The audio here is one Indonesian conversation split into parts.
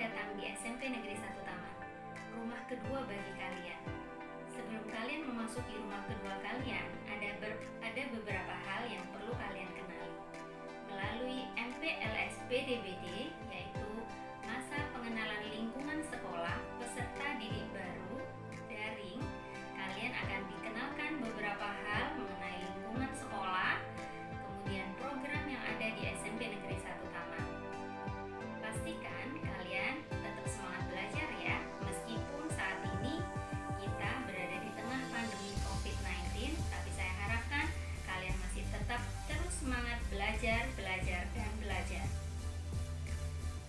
datang di SMP Negeri 1 Taman, rumah kedua bagi kalian. Sebelum kalian memasuki rumah kedua kalian, ada beberapa hal yang perlu kalian kenali. Melalui MPLS-PDBD, yaitu masa pengenalan lingkungan sekolah peserta didik baru daring, kalian akan dikenalkan beberapa hal mengenai lingkungan sekolah, kemudian program yang ada di SMP Negeri 1 Taman. Pastikan kalian tetap semangat belajar ya, meskipun saat ini kita berada di tengah pandemi COVID-19, tapi saya harapkan kalian masih tetap terus semangat belajar, dan belajar.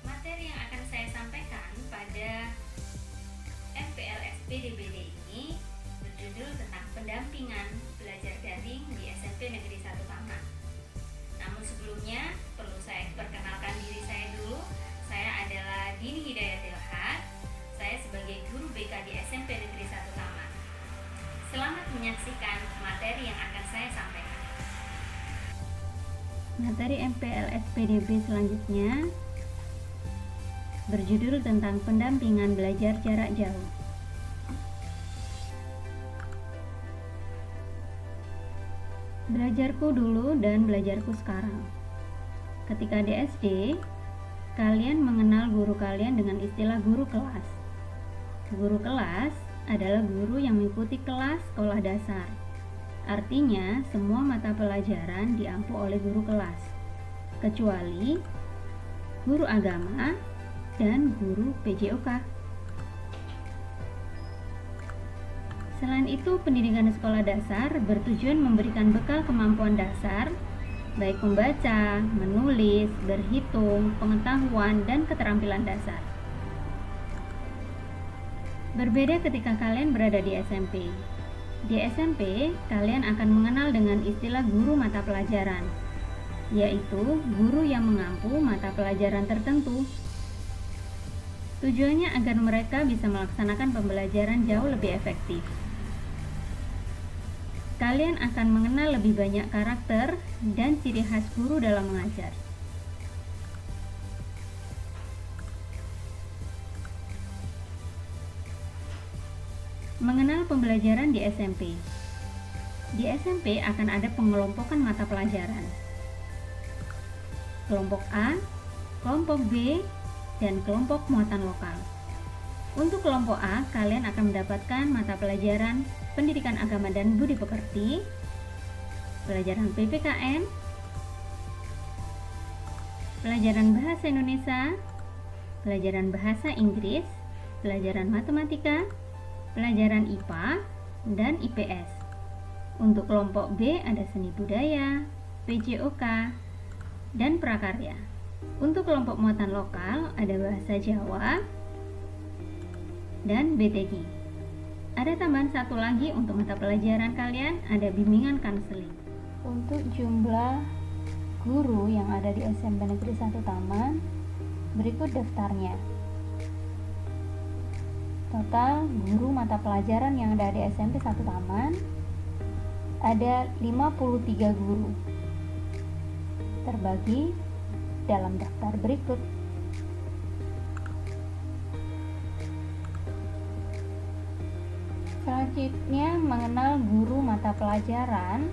Materi yang akan saya sampaikan pada MPLS-PDBD ini berjudul tentang pendampingan belajar daring di SMP Negeri 1 Taman. Namun sebelumnya perlu saya perkenalkan diri saya dulu. Saya adalah Dini Hidayat Ilhad. Saya sebagai guru BK di SMP Negeri 1 Taman. Selamat menyaksikan materi yang akan saya sampaikan. Materi MPLS-PDB selanjutnya berjudul tentang pendampingan belajar jarak jauh. Belajarku dulu dan belajarku sekarang. Ketika di SD, kalian mengenal guru kalian dengan istilah guru kelas. Guru kelas adalah guru yang mengikuti kelas sekolah dasar. Artinya, semua mata pelajaran diampu oleh guru kelas, kecuali guru agama dan guru PJOK. Selain itu, pendidikan sekolah dasar bertujuan memberikan bekal kemampuan dasar, baik membaca, menulis, berhitung, pengetahuan, dan keterampilan dasar. Berbeda ketika kalian berada di SMP. Di SMP, kalian akan mengenal dengan istilah guru mata pelajaran, yaitu guru yang mengampu mata pelajaran tertentu. Tujuannya agar mereka bisa melaksanakan pembelajaran jauh lebih efektif. Kalian akan mengenal lebih banyak karakter dan ciri khas guru dalam mengajar. Mengenal pembelajaran di SMP. Di SMP akan ada pengelompokan mata pelajaran. Kelompok A, kelompok B, dan kelompok muatan lokal. Untuk kelompok A, kalian akan mendapatkan mata pelajaran Pendidikan Agama dan Budi Pekerti, pelajaran PPKN, pelajaran Bahasa Indonesia, pelajaran Bahasa Inggris, pelajaran Matematika, pelajaran IPA, dan IPS. Untuk kelompok B ada seni budaya, PJOK, dan prakarya. Untuk kelompok muatan lokal ada bahasa Jawa dan BTG. Ada tambahan satu lagi untuk mata pelajaran kalian, ada bimbingan konseling. Untuk jumlah guru yang ada di SMP Negeri 1 Taman, berikut daftarnya. Total guru mata pelajaran yang ada di SMP 1 Taman ada 53 guru, terbagi dalam daftar berikut. Selanjutnya, mengenal guru mata pelajaran.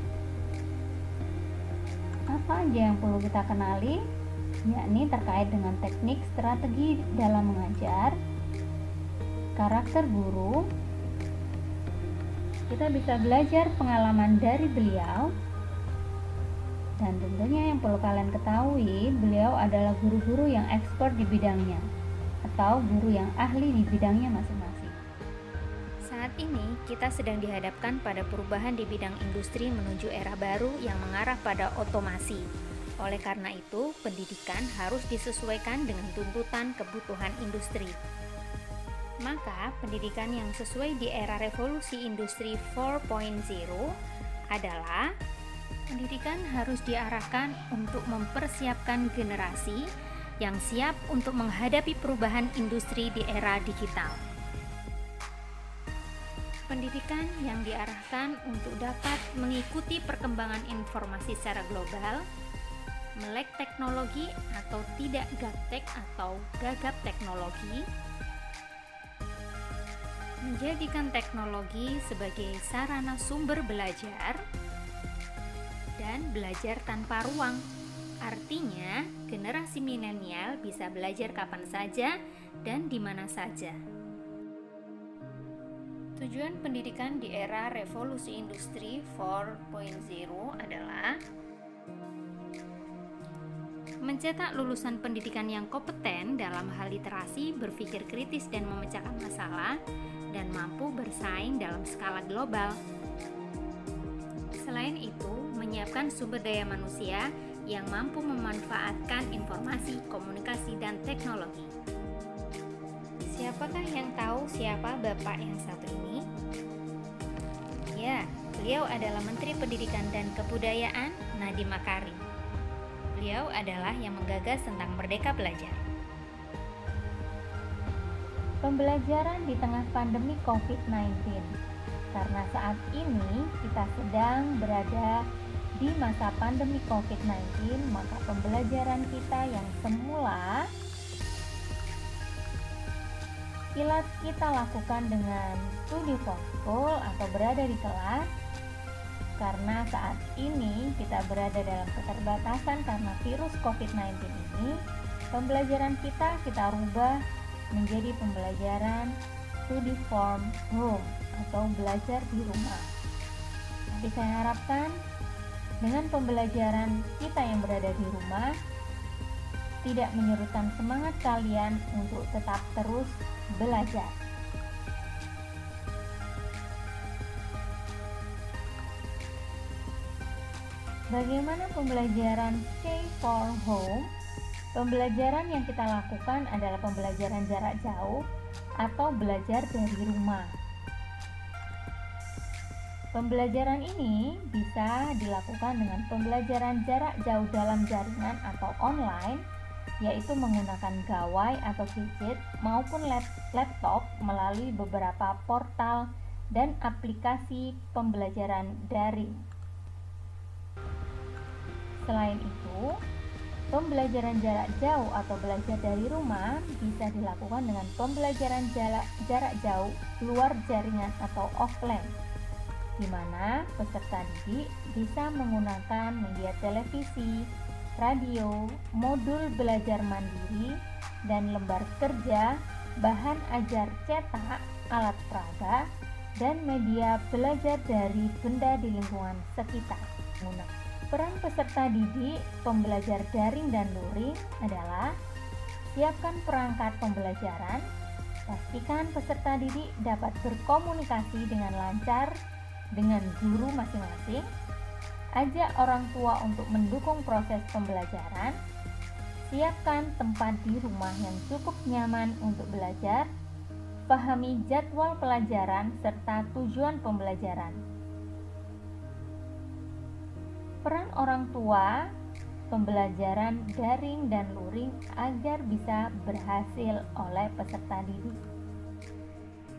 Apa aja yang perlu kita kenali? Yakni terkait dengan teknik strategi dalam mengajar, karakter guru. Kita bisa belajar pengalaman dari beliau, dan tentunya yang perlu kalian ketahui, beliau adalah guru-guru yang expert di bidangnya atau guru yang ahli di bidangnya masing-masing. Saat ini kita sedang dihadapkan pada perubahan di bidang industri menuju era baru yang mengarah pada otomasi. Oleh karena itu, pendidikan harus disesuaikan dengan tuntutan kebutuhan industri. Maka, pendidikan yang sesuai di era revolusi industri 4.0 adalah pendidikan harus diarahkan untuk mempersiapkan generasi yang siap untuk menghadapi perubahan industri di era digital. Pendidikan yang diarahkan untuk dapat mengikuti perkembangan informasi secara global, melek teknologi atau tidak gaptek atau gagap teknologi, menjadikan teknologi sebagai sarana sumber belajar, dan belajar tanpa ruang. Artinya, generasi milenial bisa belajar kapan saja dan di mana saja. Tujuan pendidikan di era revolusi industri 4.0 adalah mencetak lulusan pendidikan yang kompeten dalam hal literasi, berpikir kritis dan memecahkan masalah, dan mampu bersaing dalam skala global. Selain itu, menyiapkan sumber daya manusia yang mampu memanfaatkan informasi, komunikasi, dan teknologi. Siapakah yang tahu siapa Bapak yang satu ini? Ya, beliau adalah Menteri Pendidikan dan Kebudayaan Nadiem Makarim. Beliau adalah yang menggagas tentang Merdeka Belajar. Pembelajaran di tengah pandemi COVID-19. Karena saat ini kita sedang berada di masa pandemi COVID-19, maka pembelajaran kita yang semula kita lakukan dengan studi vokal atau berada di kelas. Karena saat ini kita berada dalam keterbatasan karena virus COVID-19 ini, pembelajaran kita rubah menjadi pembelajaran studi from home atau belajar di rumah. Tapi saya harapkan dengan pembelajaran kita yang berada di rumah tidak menyurutkan semangat kalian untuk tetap terus belajar. Bagaimana pembelajaran stay for home? Pembelajaran yang kita lakukan adalah pembelajaran jarak jauh atau belajar dari rumah. Pembelajaran ini bisa dilakukan dengan pembelajaran jarak jauh dalam jaringan atau online, yaitu menggunakan gawai atau gadget maupun laptop melalui beberapa portal dan aplikasi pembelajaran daring. Selain itu, pembelajaran jarak jauh atau belajar dari rumah bisa dilakukan dengan pembelajaran jarak jauh luar jaringan atau offline, di mana peserta didik bisa menggunakan media televisi, radio, modul belajar mandiri, dan lembar kerja, bahan ajar cetak, alat peraga, dan media belajar dari benda di lingkungan sekitar. Peran peserta didik pembelajar daring dan luring adalah siapkan perangkat pembelajaran, pastikan peserta didik dapat berkomunikasi dengan lancar dengan guru masing-masing, ajak orang tua untuk mendukung proses pembelajaran, siapkan tempat di rumah yang cukup nyaman untuk belajar, pahami jadwal pelajaran serta tujuan pembelajaran. Peran orang tua pembelajaran daring dan luring agar bisa berhasil oleh peserta didik.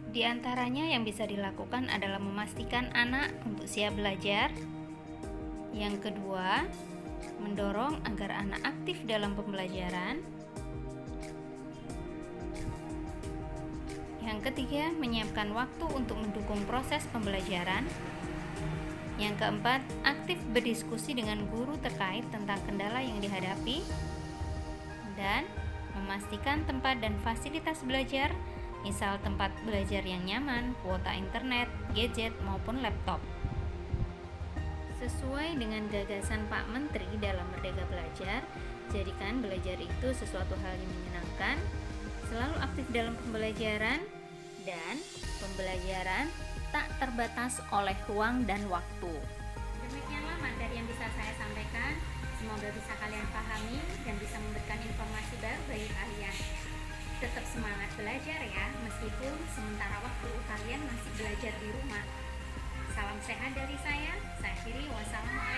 Di antaranya yang bisa dilakukan adalah memastikan anak untuk siap belajar. Yang kedua, mendorong agar anak aktif dalam pembelajaran. Yang ketiga, menyiapkan waktu untuk mendukung proses pembelajaran. Yang keempat, aktif berdiskusi dengan guru terkait tentang kendala yang dihadapi. Dan memastikan tempat dan fasilitas belajar, misal tempat belajar yang nyaman, kuota internet, gadget, maupun laptop. Sesuai dengan gagasan Pak Menteri dalam Merdeka Belajar, jadikan belajar itu sesuatu hal yang menyenangkan, selalu aktif dalam pembelajaran, dan pembelajaran tak terbatas oleh ruang dan waktu. Demikianlah materi yang bisa saya sampaikan. Semoga bisa kalian pahami dan bisa memberikan informasi baru bagi kalian. Tetap semangat belajar ya, meskipun sementara waktu kalian masih belajar di rumah. Salam sehat dari saya akhiri. Wassalamualaikum.